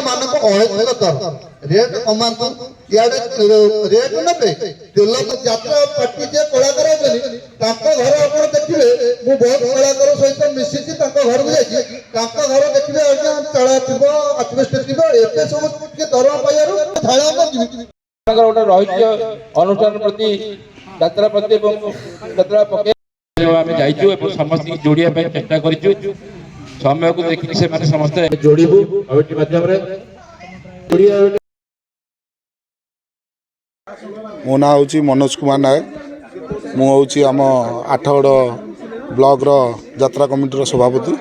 मान अढ़ाई दर रेट कमातु इे रेट ने तेल यात्रा पार्टी जे कलाकार घर आप देखिए मुझे बहुत कलाकार सहित मिसी घर को जाइए घर देखिए चाला थी आजबेस्ट थी एत सब दरमा पाइबार गोटे रही अनुष्ठान प्रति यात्रा प्रति यात्रा पकड़ आम जाइए समस्त जोड़िया चेष्टा कर समय को देखिए से समस्त जोड़बू माध्यम मो ना हूँ मनोज कुमार नायक मुझे आम आठगड़ ब्लॉक यात्रा कमिटी सभापति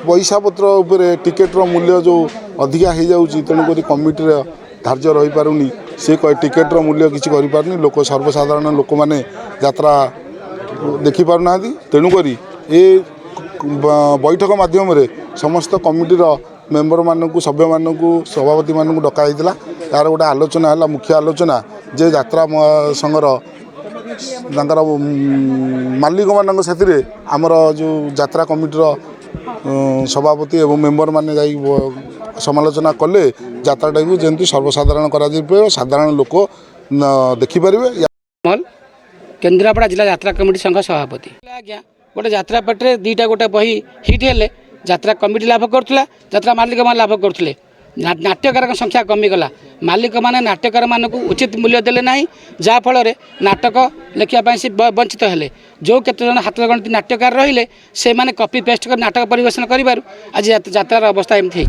पैसा पत्र टिकेट्र मूल्य जो अधिका हो जाऊँगी तेणुक कमिटी धार्य रही पारुनी से टिकेट्र मूल्य किसी करें लोक सर्वसाधारण लोक मैंने यात्रा देखिपार तेणुक ये बैठक माध्यम समस्त कमिटीर मेंबर मानू सभ्य मानू सभापति मानू डकाई यार गोटे आलोचना है मुख्य आलोचना जे यात्रा संघर मालिक मान से आमर जो यात्रा कमिटीर सभापति एवं मेंबर माने जाई समालोचना कले यात्राटा को जमी सर्वसाधारण कर साधारण लोक देखिपारे। केन्द्रापड़ा जिला यात्रा कमिटी संघ सभापति आज्ञा गोटे यात्रा पेटे दीटा गोटे बही हिट हेले यात्रा कमिटी लाभ करुला यात्रा मालिक मान लाभ करुले नाट्यकार संख्या कमिगला मालिक मैंने नाट्यकार मानक उचित मूल्य देले ना जहाँफल नाटक लिखापी से वंचित हेले जो केतजन हाथ गणती नाट्यकार रहिले से माने कॉपी पेस्ट कर नाटक परिवेशन करूँ आज यात्रार अवस्था एमती।